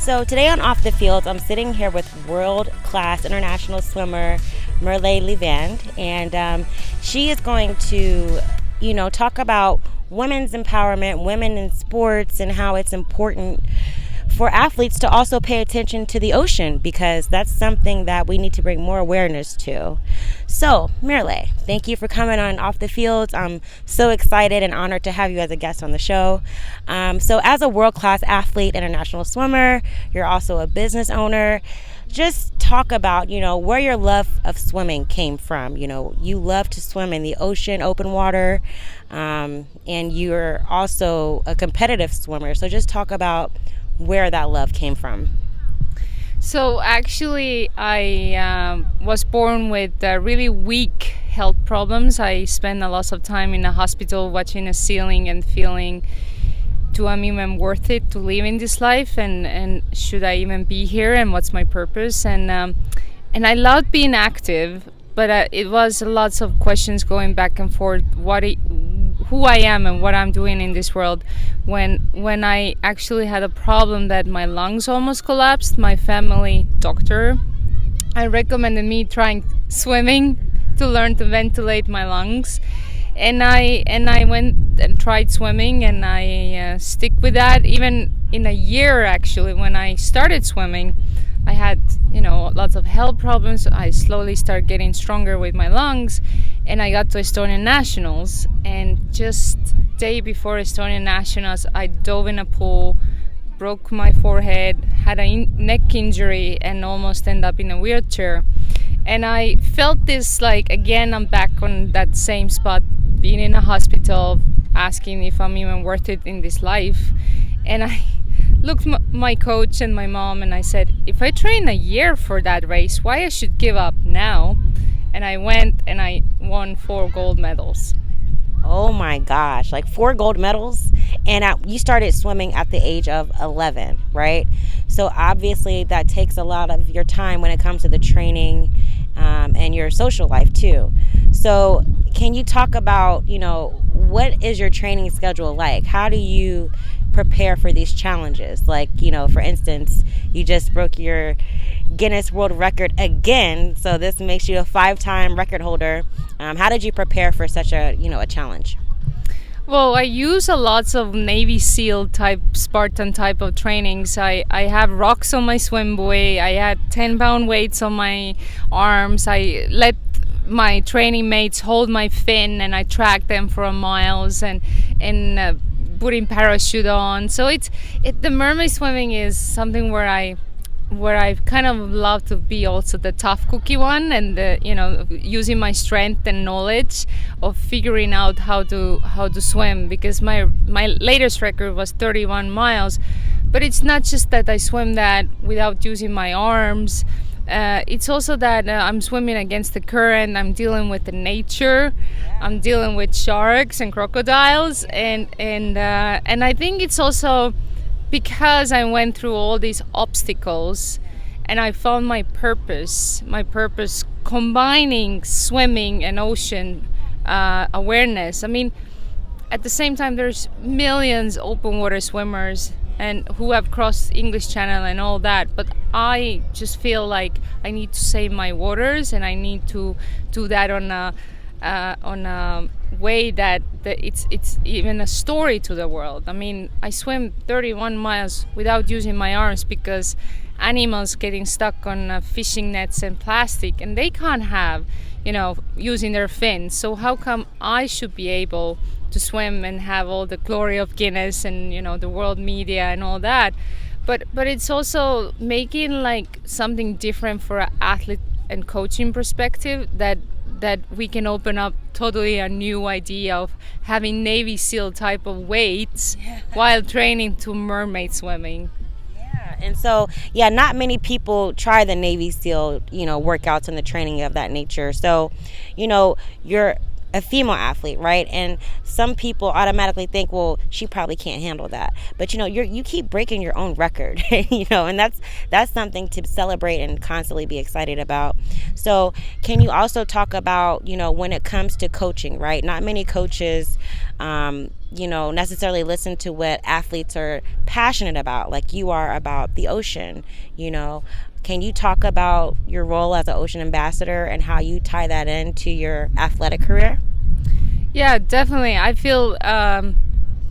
So today on Off the Fields, I'm sitting here with world-class international swimmer Merle Liivand, and she is going to, talk about women's empowerment, women in sports, and how it's important for athletes to also pay attention to the ocean, because that's something that we need to bring more awareness to. So, Merle, thank you for coming on Off the Fields. I'm so excited and honored to have you as a guest on the show. So as a world-class athlete, international swimmer, you're also a business owner. Just talk about, where your love of swimming came from. You love to swim in the ocean, open water, and you're also a competitive swimmer. So just talk about where that love came from. So actually, I was born with really weak health problems. I spent a lot of time in a hospital watching a ceiling and feeling, do I even worth it to live in this life, and should I even be here, and what's my purpose? And I loved being active, but it was lots of questions going back and forth, who I am and what I'm doing in this world. When I actually had a problem that my lungs almost collapsed, my family doctor recommended me trying swimming to learn to ventilate my lungs. And I went and tried swimming, and I stick with that. Even in a year, actually, when I started swimming, I had, lots of health problems. I slowly started getting stronger with my lungs, and I got to Estonian Nationals. And just day before Estonian Nationals, I dove in a pool, broke my forehead, had a neck injury, and almost ended up in a wheelchair. And I felt this, again, I'm back on that same spot, being in a hospital, asking if I'm even worth it in this life. And I looked my coach and my mom, and I said, if I train a year for that race, why I should give up now? And I went and I won 4 gold medals. Oh my gosh, 4 gold medals. And you started swimming at the age of 11, right? So obviously that takes a lot of your time when it comes to the training and your social life too. So can you talk about, what is your training schedule like? How do you prepare for these challenges? For instance, you just broke your Guinness World Record again, so this makes you a 5-time record holder. How did you prepare for such a challenge? Well, I use a lots of Navy SEAL type, Spartan type of trainings. I have rocks on my swim buoy. I had 10-pound weights on my arms. I let my training mates hold my fin, and I tracked them for miles, and putting parachute on. So the mermaid swimming is something where I kind of love to be also the tough cookie one, and using my strength and knowledge of figuring out how to swim, because my latest record was 31 miles. But it's not just that I swim that without using my arms. It's also that I'm swimming against the current. I'm dealing with the nature. I'm dealing with sharks and crocodiles, and I think it's also because I went through all these obstacles, and I found my purpose combining swimming and ocean awareness. I mean, at the same time, there's millions open water swimmers and who have crossed English Channel and all that, but I just feel like I need to save my waters, and I need to do that on a way that it's even a story to the world. I mean, I swim 31 miles without using my arms because animals getting stuck on fishing nets and plastic, and they can't have, using their fins. So how come I should be able to swim and have all the glory of Guinness and the world media and all that? But it's also making something different for an athlete and coaching perspective, that we can open up totally a new idea of having Navy SEAL type of weights while training to mermaid swimming. Yeah, and so, not many people try the Navy SEAL, workouts and the training of that nature. So, you're a female athlete, right? And some people automatically think, well, she probably can't handle that. But you keep breaking your own record, and that's something to celebrate and constantly be excited about. So can you also talk about, when it comes to coaching, right? Not many coaches, necessarily listen to what athletes are passionate about, like you are about the ocean, Can you talk about your role as an ocean ambassador and how you tie that into your athletic career? Yeah, definitely. I feel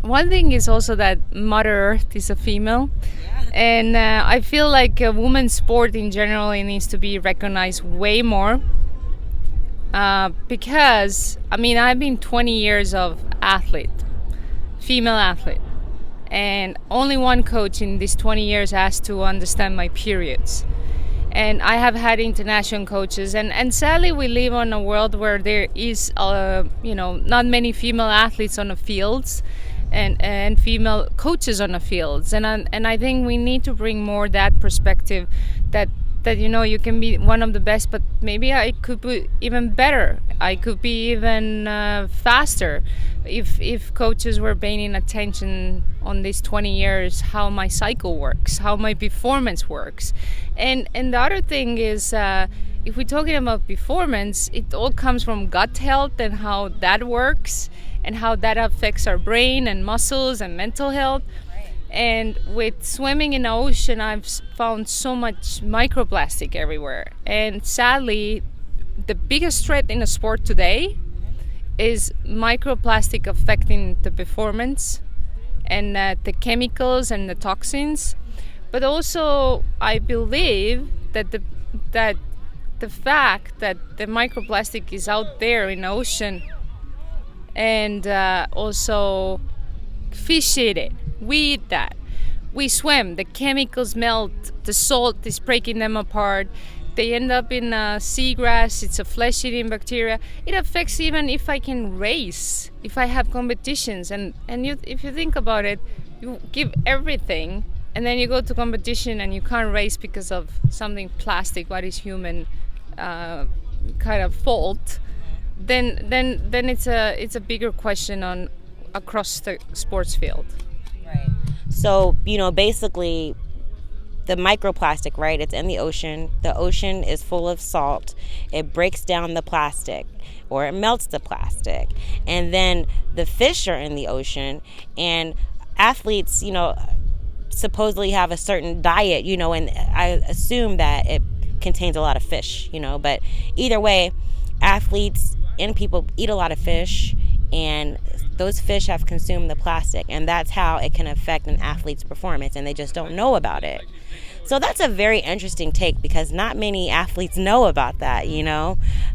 one thing is also that Mother Earth is a female. And I feel like a women's sport in general needs to be recognized way more. Because, I've been 20 years of female athlete. And only one coach in these 20 years has to understand my periods. And I have had international coaches, and sadly we live on a world where there is not many female athletes on the fields and female coaches on the fields, and I think we need to bring more that perspective that you can be one of the best, but maybe I could be even better. I could be even faster if coaches were paying attention on these 20 years how my cycle works, how my performance works. And the other thing is, if we're talking about performance, it all comes from gut health and how that works and how that affects our brain and muscles and mental health. And with swimming in the ocean, I've found so much microplastic everywhere. And sadly, the biggest threat in the sport today is microplastic affecting the performance and the chemicals and the toxins. But also, I believe that the fact that the microplastic is out there in the ocean, and also fish eat it. We eat that. We swim. The chemicals melt. The salt is breaking them apart. They end up in seagrass. It's a flesh-eating bacteria. It affects even if I can race, if I have competitions. And if you think about it, you give everything, and then you go to competition and you can't race because of something plastic, what is human kind of fault. Then it's a bigger question on across the sports field. Right. So, basically the microplastic, right? It's in the ocean. The ocean is full of salt. It breaks down the plastic or it melts the plastic. And then the fish are in the ocean, and athletes, supposedly have a certain diet, and I assume that it contains a lot of fish, but either way, athletes and people eat a lot of fish, and those fish have consumed the plastic, and that's how it can affect an athlete's performance, and they just don't know about it. So that's a very interesting take, because not many athletes know about that,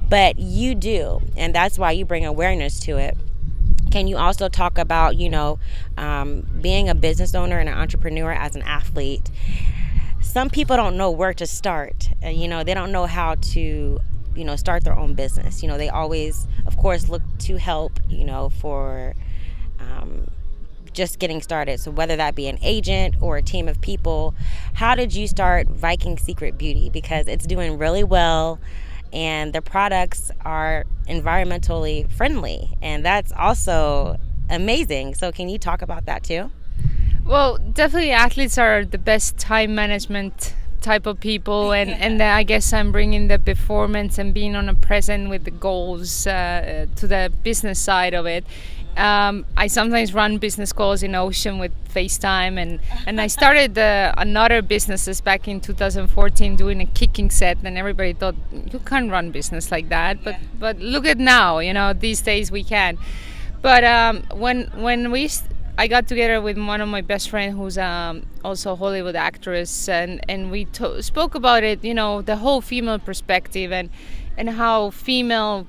but you do, and that's why you bring awareness to it. Can you also talk about, being a business owner and an entrepreneur as an athlete? Some people don't know where to start. They don't know how to start their own business. They always, of course, look to help, for just getting started. So whether that be an agent or a team of people, how did you start Viking Secret Beauty? Because it's doing really well, and the products are environmentally friendly, and that's also amazing. So can you talk about that too? Well, definitely athletes are the best time management type of people, and I guess I'm bringing the performance and being on a present with the goals to the business side of it. I sometimes run business calls in ocean with FaceTime, and I started another businesses back in 2014 doing a kicking set, and everybody thought you can't run business like that, but look at now, these days we can. But I got together with one of my best friends who's also a Hollywood actress, and we spoke about it, the whole female perspective, and how female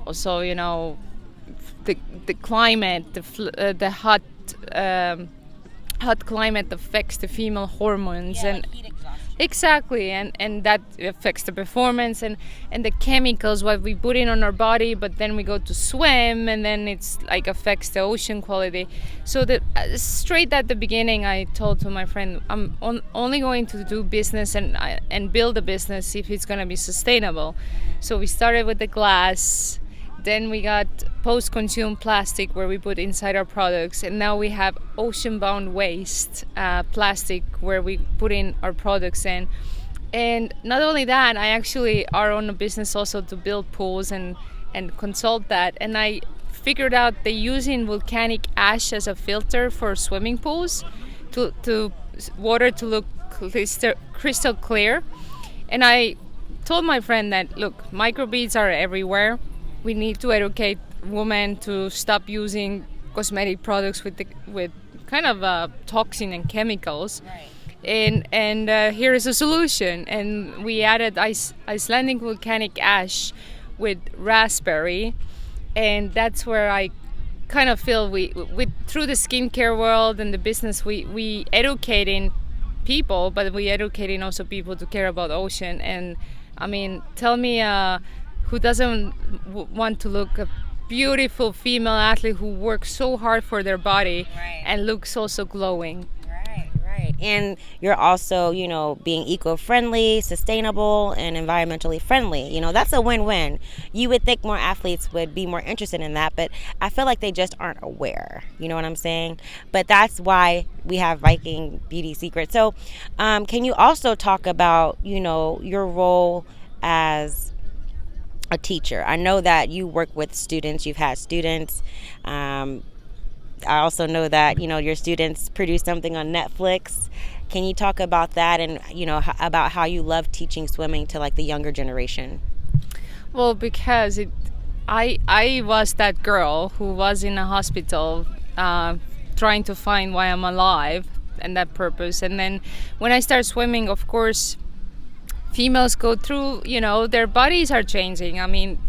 also, the climate, the hot climate affects the female hormones, and exactly, and that affects the performance and the chemicals what we put in on our body. But then we go to swim, and then it's like affects the ocean quality. So that straight at the beginning, I told to my friend, I'm only going to do business and build a business if it's going to be sustainable. So we started with the glass. Then we got post-consumer plastic where we put inside our products, and now we have ocean-bound waste plastic where we put in our products in. And not only that, I actually are on a business also to build pools and consult that. And I figured out they're using volcanic ash as a filter for swimming pools to water to look crystal clear. And I told my friend that, look, microbeads are everywhere. We need to educate women to stop using cosmetic products with kind of toxin and chemicals. Right. And here is a solution. And we added Icelandic volcanic ash with raspberry, and that's where I kind of feel we through the skincare world and the business we educating people, but we educating also people to care about ocean. And I mean, tell me who doesn't want to look a beautiful female athlete who works so hard for their body, right, and looks also glowing. Right. And you're also, being eco-friendly, sustainable, and environmentally friendly. That's a win-win. You would think more athletes would be more interested in that, but I feel like they just aren't aware. You know what I'm saying? But that's why we have Viking Beauty Secrets. So can you also talk about, your role as a teacher? I know that you work with students. You've had students. I also know that, your students produce something on Netflix. Can you talk about that and, about how you love teaching swimming to like the younger generation? Well, because I was that girl who was in a hospital trying to find why I'm alive and that purpose. And then when I start swimming, of course, females go through, their bodies are changing. I mean,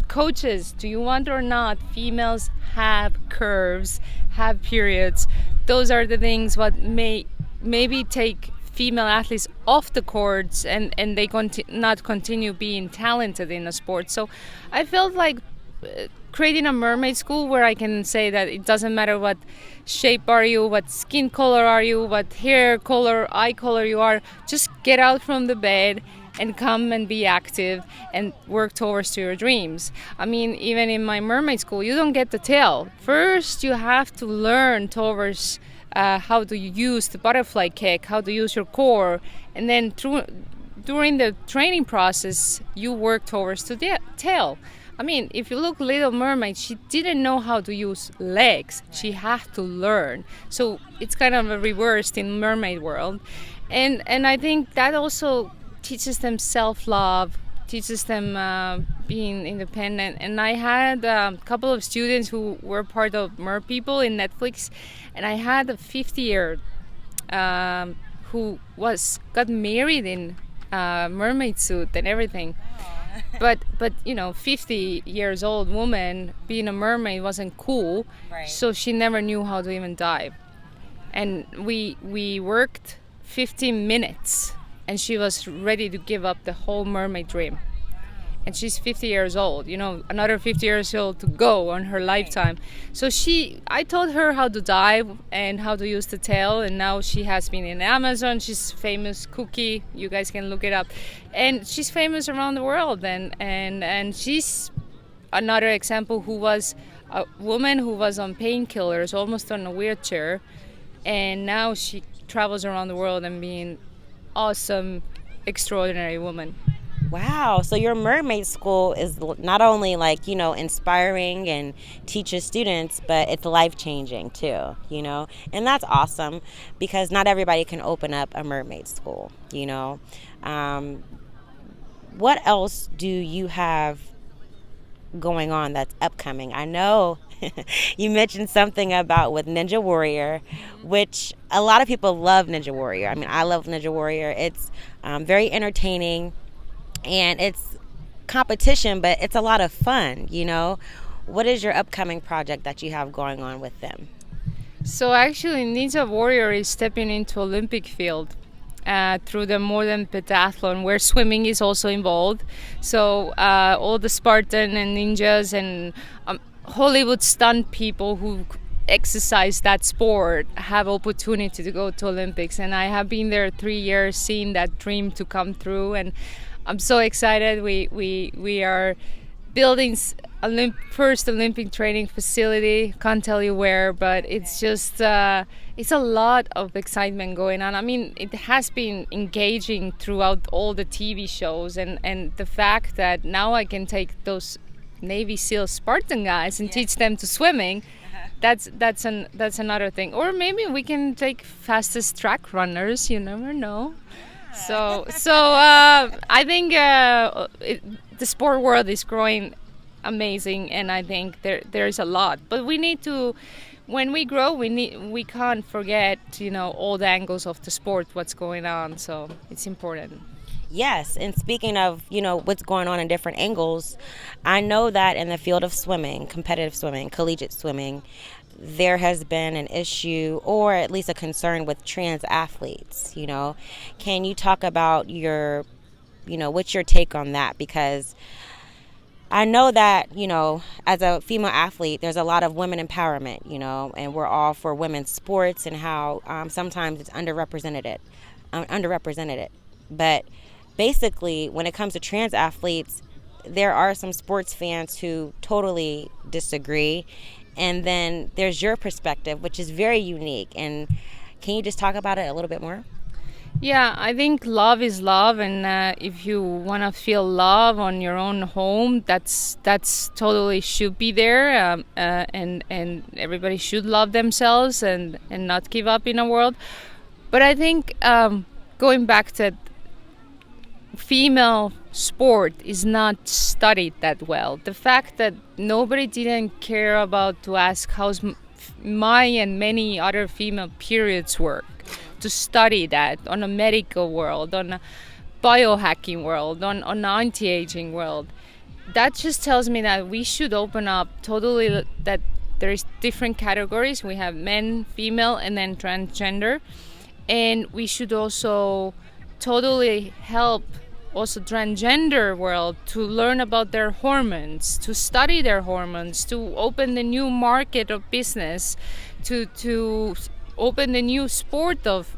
coaches, do you want or not, females have curves, have periods. Those are the things what may maybe take female athletes off the courts and they not continue being talented in the sport. So I felt like creating a mermaid school where I can say that it doesn't matter what shape are you, what skin color are you, what hair color, eye color you are, just get out from the bed and come and be active and work towards your dreams. I mean, even in my mermaid school, you don't get the tail. First, you have to learn towards how to use the butterfly kick, how to use your core, and then during the training process, you work towards the tail. I mean, if you look Little Mermaid, she didn't know how to use legs. She had to learn. So it's kind of a reversed in mermaid world. And I think that also teaches them self-love, teaches them being independent. And I had a couple of students who were part of Mer People in Netflix, and I had a 50-year who got married in mermaid suit and everything. But 50 years old woman being a mermaid wasn't cool, right. So she never knew how to even dive. And we worked 15 minutes. And she was ready to give up the whole mermaid dream. And she's 50 years old, another 50 years old to go on her lifetime. So I taught her how to dive and how to use the tail. And now she has been in Amazon. She's famous cookie. You guys can look it up. And she's famous around the world. And she's another example who was a woman who was on painkillers, almost on a wheelchair. And now she travels around the world and being awesome, extraordinary woman. Wow. So your mermaid school is not only inspiring and teaches students, but it's life-changing too, and that's awesome because not everybody can open up a mermaid school, What else do you have going on that's upcoming? I know you mentioned something about with Ninja Warrior, which a lot of people love Ninja Warrior. I mean, I love Ninja Warrior. It's very entertaining and it's competition, but it's a lot of fun, What is your upcoming project that you have going on with them? So actually, Ninja Warrior is stepping into Olympic field through the modern pentathlon where swimming is also involved. So all the Spartan and ninjas and Hollywood stunt people who exercise that sport have opportunity to go to Olympics, and I have been there 3 years seeing that dream to come through, and I'm so excited. We are building first Olympic training facility. Can't tell you where, but it's just it's a lot of excitement going on. I mean, it has been engaging throughout all the TV shows, and the fact that now I can take those Navy SEAL Spartan guys and teach them to swimming. That's another thing. Or maybe we can take fastest track runners. You never know. So I think the sport world is growing amazing, and I think there's a lot. But we need to, when we grow, we can't forget all the angles of the sport, what's going on. So it's important. Yes, and speaking of, what's going on in different angles, I know that in the field of swimming, competitive swimming, collegiate swimming, there has been an issue or at least a concern with trans athletes. Can you talk about what's your take on that? Because I know that, as a female athlete, there's a lot of women empowerment, and we're all for women's sports and how sometimes it's underrepresented. But basically, when it comes to trans athletes, there are some sports fans who totally disagree. And then there's your perspective, which is very unique. And can you just talk about it a little bit more? Yeah, I think love is love, and if you want to feel love on your own home, that's totally should be there, and everybody should love themselves and not give up in a world. But I think going back to female sport is not studied that well. The fact that nobody didn't care about to ask how's my and many other female periods work, to study that on a medical world, on a biohacking world, on anti-aging world, that just tells me that we should open up totally, that there's different categories. We have men, female, and then transgender, and we should also totally help also transgender world to learn about their hormones, to study their hormones, to open the new market of business, to open the new sport of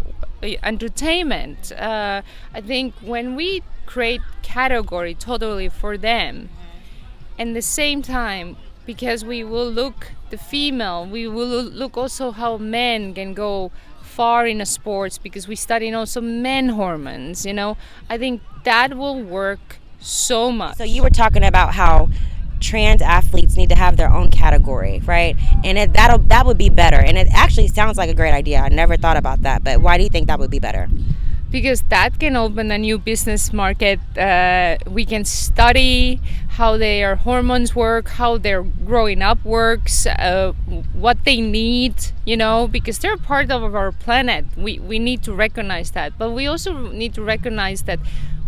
entertainment. I think when we create category totally for them, and the same time, because we will look the female, we will look also how men can go far in a sports, because we study also men hormones. I think that will work so much. So you were talking about how trans athletes need to have their own category, right? And that would be better. And it actually sounds like a great idea. I never thought about that. But why do you think that would be better? Because that can open a new business market. We can study how their hormones work, how their growing up works, what they need, because they're part of our planet. We need to recognize that. But we also need to recognize that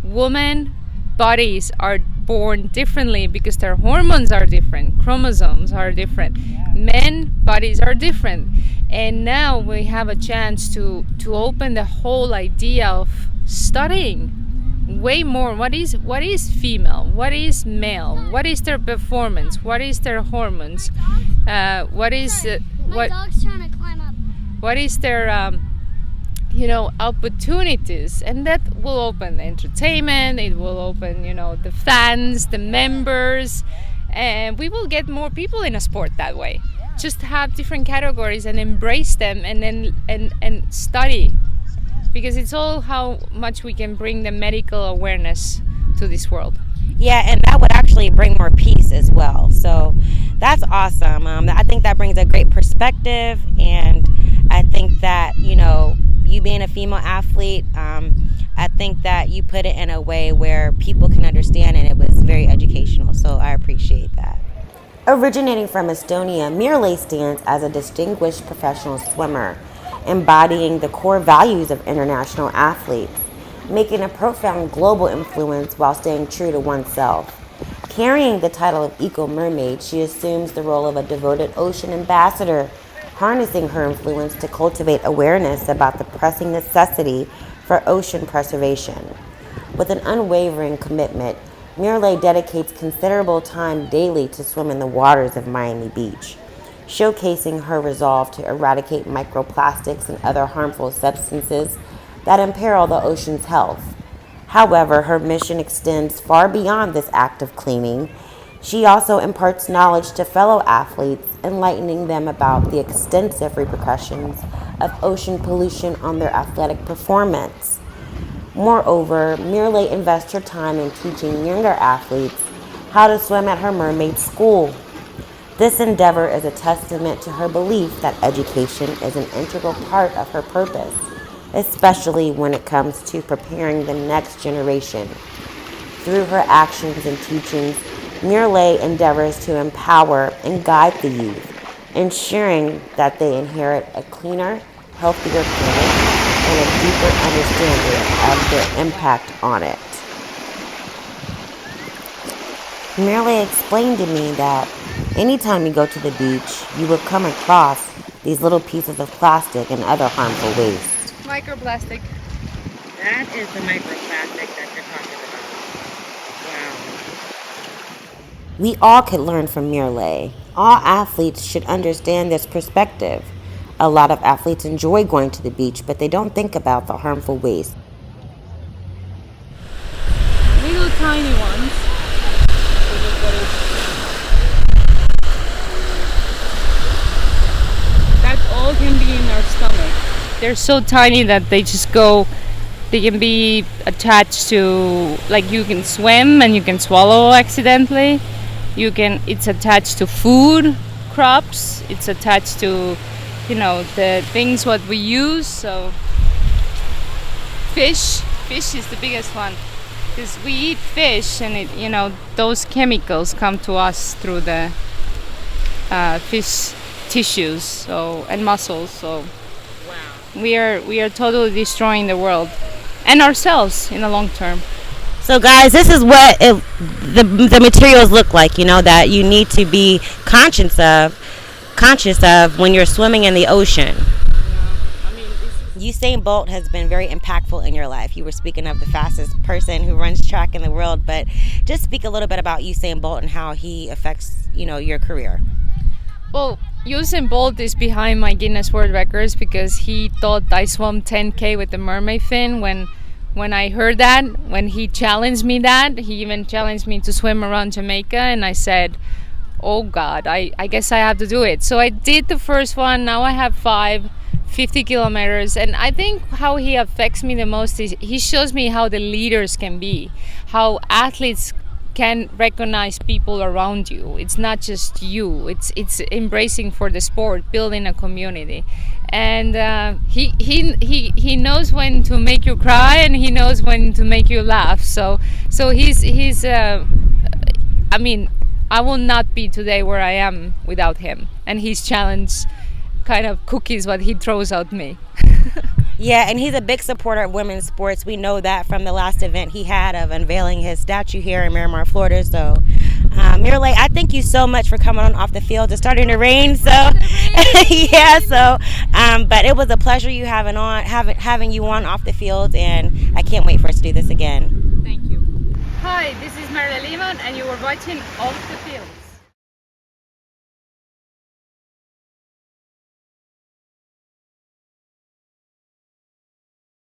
women bodies are born differently because their hormones are different, chromosomes are different. Men bodies are different. And now we have a chance to open the whole idea of studying way more. What is female? What is male? What is their performance? What is their hormones? What is My dog's trying to climb up. What is their opportunities? And that will open entertainment. It will open the fans, the members, and we will get more people in a sport that way. Just have different categories and embrace them, and then and study, because it's all how much we can bring the medical awareness to this world. Yeah, and that would actually bring more peace as well. So that's awesome. I think that brings a great perspective, and I think that you being a female athlete, I think that you put it in a way where people can understand, and it was very educational. So I appreciate that. Originating from Estonia, Merle stands as a distinguished professional swimmer, embodying the core values of international athletes, making a profound global influence while staying true to oneself. Carrying the title of eco-mermaid, she assumes the role of a devoted ocean ambassador, harnessing her influence to cultivate awareness about the pressing necessity for ocean preservation. With an unwavering commitment, Merle dedicates considerable time daily to swim in the waters of Miami Beach, showcasing her resolve to eradicate microplastics and other harmful substances that imperil the ocean's health. However, her mission extends far beyond this act of cleaning. She also imparts knowledge to fellow athletes, enlightening them about the extensive repercussions of ocean pollution on their athletic performance. Moreover, Merle invests her time in teaching younger athletes how to swim at her mermaid school. This endeavor is a testament to her belief that education is an integral part of her purpose, especially when it comes to preparing the next generation. Through her actions and teachings, Merle endeavors to empower and guide the youth, ensuring that they inherit a cleaner, healthier planet and a deeper understanding of their impact on it. Merle explained to me that anytime you go to the beach, you will come across these little pieces of plastic and other harmful waste. Microplastic. That is the microplastic that you're talking about. Wow. We all could learn from Merle. All athletes should understand this perspective. A lot of athletes enjoy going to the beach, but they don't think about the harmful waste. Little tiny ones. That all can be in our stomach. They're so tiny that they just go, they can be attached to, like you can swim and you can swallow accidentally. It's attached to food, crops, it's attached to, the things what we use. So fish is the biggest one. Because we eat fish and those chemicals come to us through the fish tissues and muscles. So wow. We are totally destroying the world and ourselves in the long term. So guys, this is what the materials look like, that you need to be conscious of when you're swimming in the ocean. Usain Bolt has been very impactful in your life. You were speaking of the fastest person who runs track in the world, but just speak a little bit about Usain Bolt and how he affects, your career. Well, Usain Bolt is behind my Guinness World Records because he thought I swam 10K with the mermaid fin. When I heard that, when he challenged me he even challenged me to swim around Jamaica, and I said, oh God, I guess I have to do it. So I did the first one. Now I have 50 kilometers, and I think how he affects me the most is he shows me how the leaders can be, how athletes can recognize people around you. It's not just you, it's embracing for the sport, building a community. And he knows when to make you cry, and he knows when to make you laugh. So he's I will not be today where I am without him and his challenge kind of cookies what he throws at me. Yeah, and he's a big supporter of women's sports. We know that from the last event he had of unveiling his statue here in Miramar, Florida. So, Merle, I thank you so much for coming on Off the Field. It's starting to rain, so yeah. So, but it was a pleasure having you on Off the Field, and I can't wait for us to do this again. Thank you. Hi, this is Merle Liivand, and you were watching Off the Field.